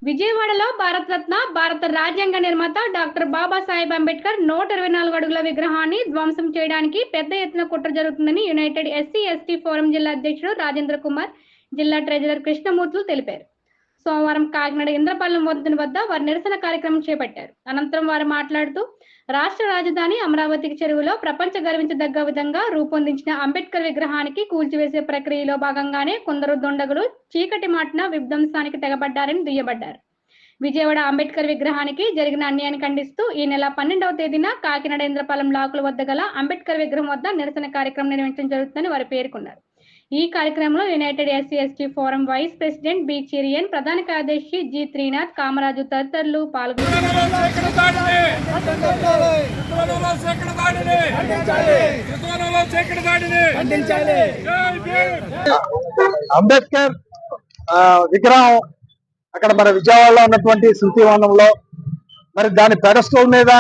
విజయవాడలో భారతరత్న భారత రాజ్యాంగ నిర్మాత డాక్టర్ బాబాసాహెబ్ అంబేద్కర్ 124 అడుగుల విగ్రహాన్ని ధ్వంసం చేయడానికి పెద్ద ఎత్తున కుట్ర జరుగుతుందని యునైటెడ్ ఎస్సీ ఎస్టీ ఫోరం జిల్లా అధ్యక్షుడు రాజేంద్ర కుమార్, జిల్లా ట్రెజరర్ కృష్ణమూర్తులు తెలిపారు. సోమవారం కాకినాడ ఇంద్రపాలెం వంతెన వద్ద వారు నిరసన కార్యక్రమం చేపట్టారు. అనంతరం వారు మాట్లాడుతూ రాష్ట్ర రాజధాని అమరావతికి చెరువులో ప్రపంచ గర్వించదగ్గ విధంగా రూపొందించిన అంబేద్కర్ విగ్రహానికి కూల్చివేసే ప్రక్రియలో భాగంగానే కొందరు దుండగులు చీకటి మాటన విధ్వంసానికి తెగబడ్డారని దుయ్యబడ్డారు. విజయవాడ అంబేద్కర్ విగ్రహానికి జరిగిన అన్యాయాన్ని ఖండిస్తూ ఈ నెల 12వ తేదీన కాకినాడ ఇంద్రపాలెం లాకుల వద్ద గల అంబేద్కర్ విగ్రహం వద్ద నిరసన కార్యక్రమం నిర్వహించడం జరుగుతుందని వారు పేర్కొన్నారు. ఈ కార్యక్రమంలో united SC ST forum vice president B Cherian, ప్రధాన కార్యదర్శి జి త్రీనాథ్, కామరాజు తదితరులు పాల్గొన్నారు. అంబేద్కర్ విగ్రహం అక్కడ మన విజయవాడలో ఉన్నటువంటి శృతివనంలో మరి దాని పెడస్టల్ మీద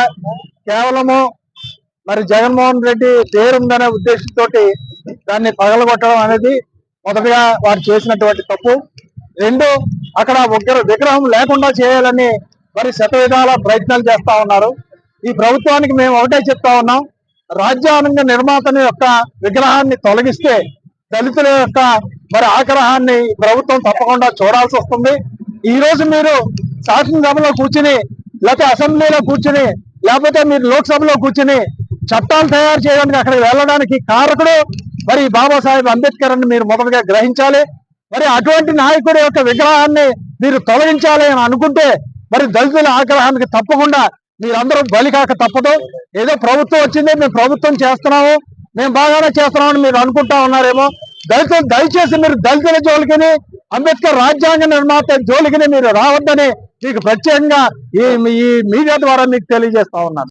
కేవలము మరి జగన్మోహన్ రెడ్డి పేరుందనే ఉద్దేశంతో దాన్ని పగలగొట్టడం అనేది మొదటగా వారు చేసినటువంటి తప్పు. రెండు, అక్కడ విగ్రహం లేకుండా చేయాలని మరి శతవిధాల ప్రయత్నాలు చేస్తా ఉన్నారు. ఈ ప్రభుత్వానికి మేము ఒకటే చెప్తా ఉన్నాం, రాజ్యాంగ నిర్మాతని యొక్క విగ్రహాన్ని తొలగిస్తే దళితుల యొక్క మరి ఆగ్రహాన్ని ప్రభుత్వం తప్పకుండా చూడాల్సి వస్తుంది. ఈ రోజు మీరు శాసనసభలో కూర్చుని, లేకపోతే అసెంబ్లీలో కూర్చుని, లేకపోతే మీరు లోక్సభలో కూర్చుని చట్టాలు తయారు చేయడానికి అక్కడికి వెళ్ళడానికి కారకుడు మరి బాబాసాహెబ్ అంబేద్కర్ అని మీరు మొదటగా గ్రహించాలి. మరి అటువంటి నాయకుడి యొక్క విగ్రహాన్ని మీరు తొలగించాలి అని అనుకుంటే మరి దళితుల ఆగ్రహానికి తప్పకుండా మీరందరూ బలికాక తప్పదు. ఏదో ప్రభుత్వం వచ్చింది, మేము ప్రభుత్వం చేస్తున్నాము, మేము బాగానే చేస్తున్నామని మీరు అనుకుంటా ఉన్నారేమో. దయచేసి మీరు దళితుల జోలికిని, అంబేద్కర్ రాజ్యాంగ నిర్మాత జోలికిని మీరు రావద్దని మీకు ప్రత్యేకంగా ఈ మీడియా ద్వారా మీకు తెలియజేస్తా ఉన్నాను.